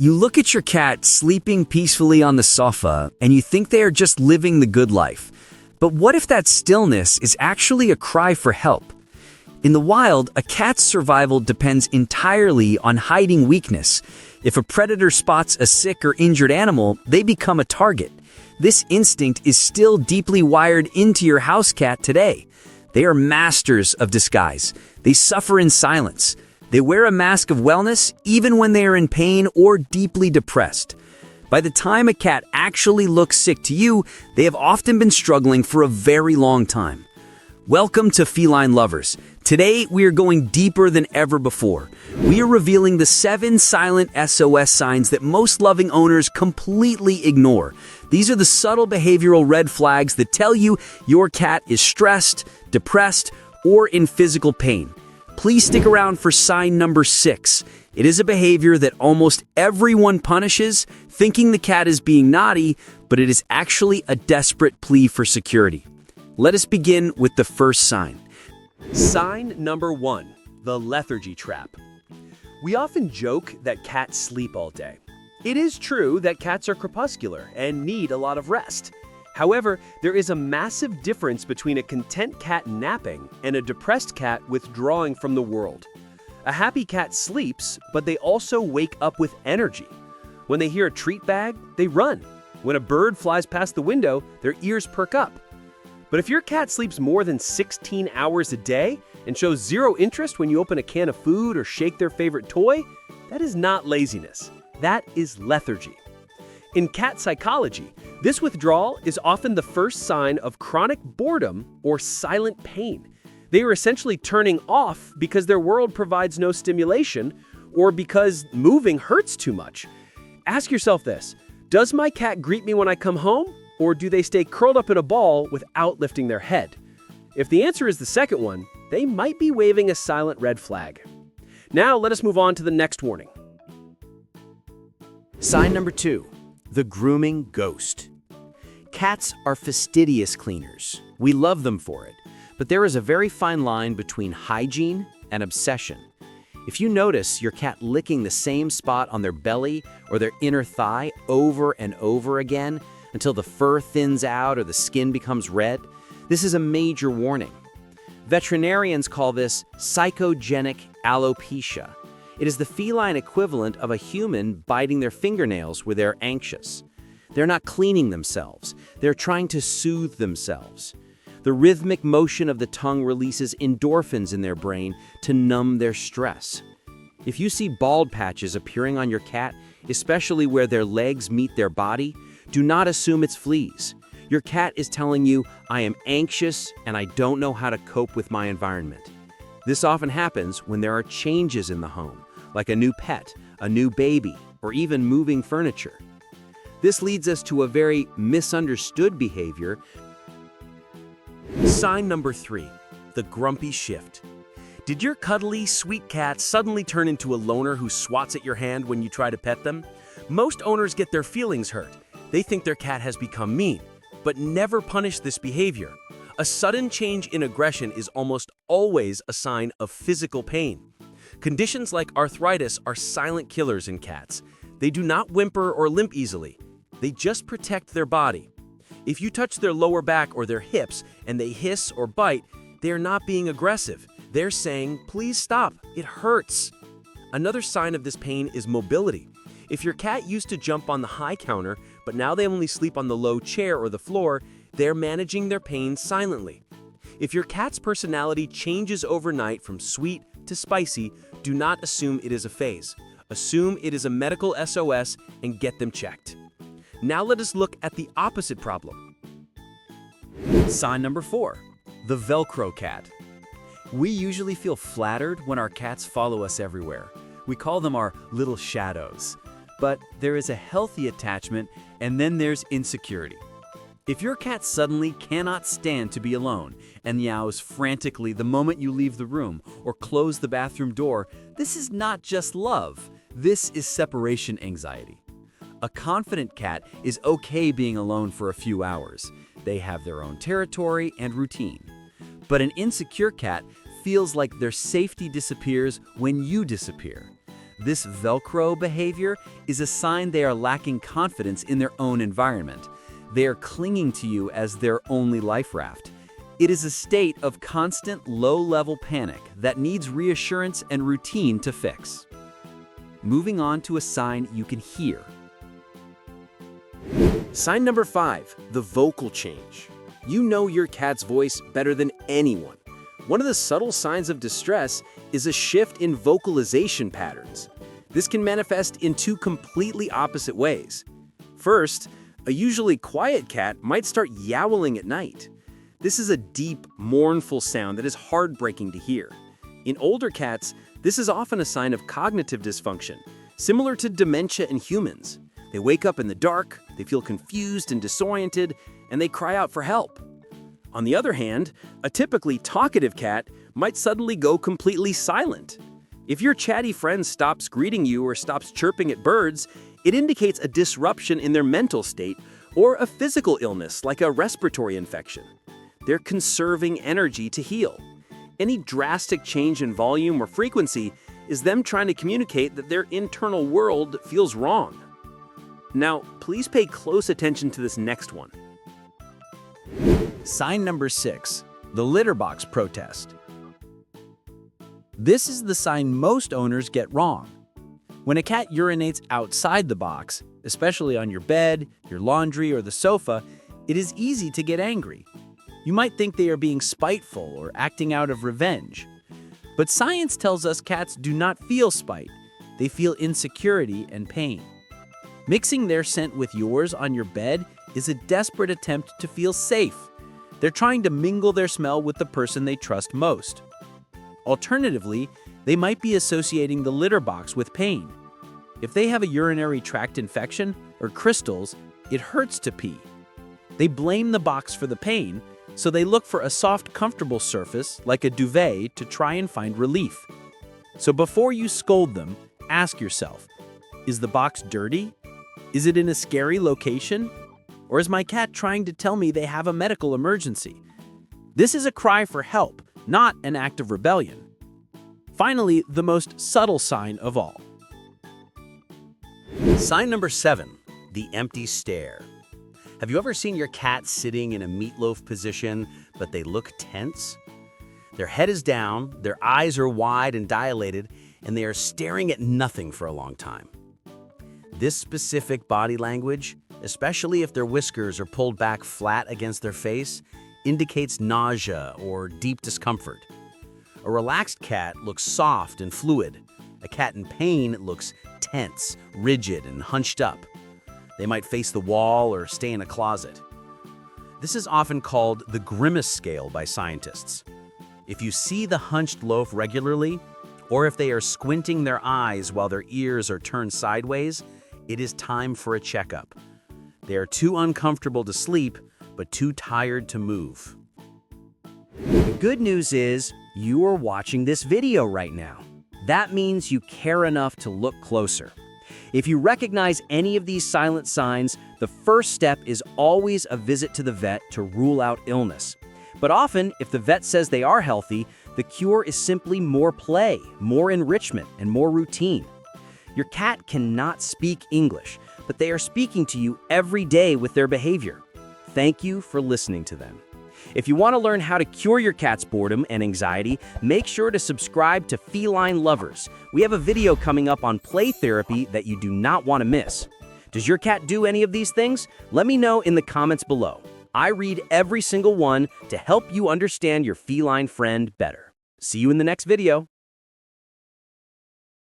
You look at your cat sleeping peacefully on the sofa, and you think they are just living the good life. But what if that stillness is actually a cry for help? In the wild, a cat's survival depends entirely on hiding weakness. If a predator spots a sick or injured animal, they become a target. This instinct is still deeply wired into your house cat today. They are masters of disguise. They suffer in silence. They wear a mask of wellness even when they are in pain or deeply depressed. By the time a cat actually looks sick to you, they have often been struggling for a very long time. Welcome to Feline Lovers. Today, we are going deeper than ever before. We are revealing the 7 silent SOS signs that most loving owners completely ignore. These are the subtle behavioral red flags that tell you your cat is stressed, depressed, or in physical pain. Please stick around for sign number 6. It is a behavior that almost everyone punishes, thinking the cat is being naughty, but it is actually a desperate plea for security. Let us begin with the first sign. Sign number 1, the lethargy trap. We often joke that cats sleep all day. It is true that cats are crepuscular and need a lot of rest. However, there is a massive difference between a content cat napping and a depressed cat withdrawing from the world. A happy cat sleeps, but they also wake up with energy. When they hear a treat bag, they run. When a bird flies past the window, their ears perk up. But if your cat sleeps more than 16 hours a day and shows zero interest when you open a can of food or shake their favorite toy, that is not laziness. That is lethargy. In cat psychology, this withdrawal is often the first sign of chronic boredom or silent pain. They are essentially turning off because their world provides no stimulation or because moving hurts too much. Ask yourself this: does my cat greet me when I come home, or do they stay curled up in a ball without lifting their head? If the answer is the second one, they might be waving a silent red flag. Now let us move on to the next warning. Sign number 2, the grooming ghost. Cats are fastidious cleaners. We love them for it. But there is a very fine line between hygiene and obsession. If you notice your cat licking the same spot on their belly or their inner thigh over and over again until the fur thins out or the skin becomes red, this is a major warning. Veterinarians call this psychogenic alopecia. It is the feline equivalent of a human biting their fingernails when they're anxious. They're not cleaning themselves. They're trying to soothe themselves. The rhythmic motion of the tongue releases endorphins in their brain to numb their stress. If you see bald patches appearing on your cat, especially where their legs meet their body, do not assume it's fleas. Your cat is telling you, "I am anxious and I don't know how to cope with my environment." This often happens when there are changes in the home, like a new pet, a new baby, or even moving furniture. This leads us to a very misunderstood behavior. Sign number 3, the grumpy shift. Did your cuddly, sweet cat suddenly turn into a loner who swats at your hand when you try to pet them? Most owners get their feelings hurt. They think their cat has become mean, but never punish this behavior. A sudden change in aggression is almost always a sign of physical pain. Conditions like arthritis are silent killers in cats. They do not whimper or limp easily. They just protect their body. If you touch their lower back or their hips and they hiss or bite, they are not being aggressive. They're saying, "Please stop, it hurts." Another sign of this pain is mobility. If your cat used to jump on the high counter, but now they only sleep on the low chair or the floor, they're managing their pain silently. If your cat's personality changes overnight from sweet to spicy, do not assume it is a phase. Assume it is a medical SOS and get them checked. Now let us look at the opposite problem. Sign number 4, the Velcro cat. We usually feel flattered when our cats follow us everywhere. We call them our little shadows. But there is a healthy attachment, and then there's insecurity. If your cat suddenly cannot stand to be alone and meows frantically the moment you leave the room or close the bathroom door, this is not just love. This is separation anxiety. A confident cat is okay being alone for a few hours. They have their own territory and routine. But an insecure cat feels like their safety disappears when you disappear. This Velcro behavior is a sign they are lacking confidence in their own environment. They are clinging to you as their only life raft. It is a state of constant low-level panic that needs reassurance and routine to fix. Moving on to a sign you can hear. Sign number 5, the vocal change. You know your cat's voice better than anyone. One of the subtle signs of distress is a shift in vocalization patterns. This can manifest in two completely opposite ways. First, a usually quiet cat might start yowling at night. This is a deep, mournful sound that is heartbreaking to hear. In older cats, this is often a sign of cognitive dysfunction, similar to dementia in humans. They wake up in the dark, they feel confused and disoriented, and they cry out for help. On the other hand, a typically talkative cat might suddenly go completely silent. If your chatty friend stops greeting you or stops chirping at birds, it indicates a disruption in their mental state or a physical illness like a respiratory infection. They're conserving energy to heal. Any drastic change in volume or frequency is them trying to communicate that their internal world feels wrong. Now, please pay close attention to this next one. Sign number 6, the litter box protest. This is the sign most owners get wrong. When a cat urinates outside the box, especially on your bed, your laundry, or the sofa, it is easy to get angry. You might think they are being spiteful or acting out of revenge. But science tells us cats do not feel spite. They feel insecurity and pain. Mixing their scent with yours on your bed is a desperate attempt to feel safe. They're trying to mingle their smell with the person they trust most. Alternatively, they might be associating the litter box with pain. If they have a urinary tract infection or crystals, it hurts to pee. They blame the box for the pain, so they look for a soft, comfortable surface like a duvet to try and find relief. So before you scold them, ask yourself, is the box dirty? Is it in a scary location? Or is my cat trying to tell me they have a medical emergency? This is a cry for help, not an act of rebellion. Finally, the most subtle sign of all. Sign number 7, the empty stare. Have you ever seen your cat sitting in a meatloaf position, but they look tense? Their head is down, their eyes are wide and dilated, and they are staring at nothing for a long time. This specific body language, especially if their whiskers are pulled back flat against their face, indicates nausea or deep discomfort. A relaxed cat looks soft and fluid. A cat in pain looks tense, rigid, and hunched up. They might face the wall or stay in a closet. This is often called the grimace scale by scientists. If you see the hunched loaf regularly, or if they are squinting their eyes while their ears are turned sideways, it is time for a checkup. They are too uncomfortable to sleep, but too tired to move. The good news is you are watching this video right now. That means you care enough to look closer. If you recognize any of these silent signs, the first step is always a visit to the vet to rule out illness. But often, if the vet says they are healthy, the cure is simply more play, more enrichment, and more routine. Your cat cannot speak English, but they are speaking to you every day with their behavior. Thank you for listening to them. If you want to learn how to cure your cat's boredom and anxiety, make sure to subscribe to Feline Lovers. We have a video coming up on play therapy that you do not want to miss. Does your cat do any of these things? Let me know in the comments below. I read every single one to help you understand your feline friend better. See you in the next video.